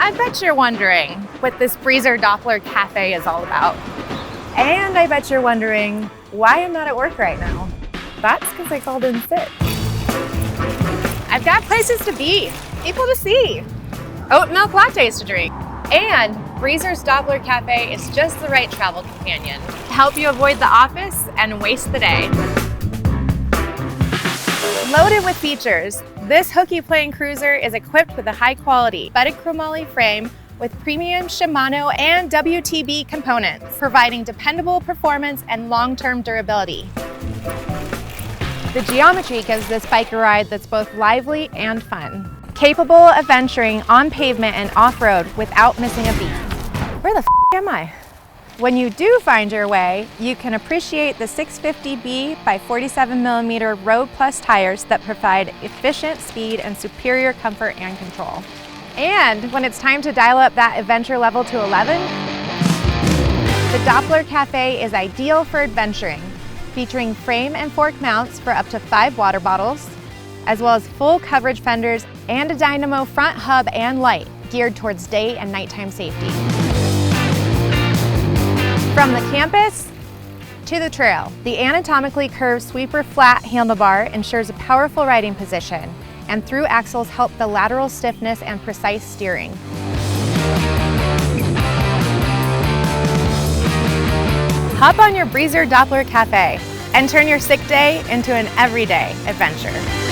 I bet you're wondering what this Breezer Doppler Cafe is all about. And I bet you're wondering why I'm not at work right now. That's because I called in sick. I've got places to be, people to see, oat milk lattes to drink, and Breezer's Doppler Cafe is just the right travel companion to help you avoid the office and waste the day. Loaded with features, this hooky plane cruiser is equipped with a high-quality bedded chromoly frame with premium Shimano and WTB components, providing dependable performance and long-term durability. The geometry gives this bike a ride that's both lively and fun, capable of venturing on pavement and off-road without missing a beat. Where the f am I? When you do find your way, you can appreciate the 650B by 47mm Road Plus tires that provide efficient speed and superior comfort and control. And when it's time to dial up that adventure level to 11, the Doppler Cafe is ideal for adventuring, featuring frame and fork mounts for up to 5 water bottles, as well as full coverage fenders and a dynamo front hub and light geared towards day and nighttime safety. From the campus to the trail, the anatomically curved sweeper flat handlebar ensures a powerful riding position, and through axles help the lateral stiffness and precise steering. Hop on your Breezer Doppler Cafe and turn your sick day into an everyday adventure.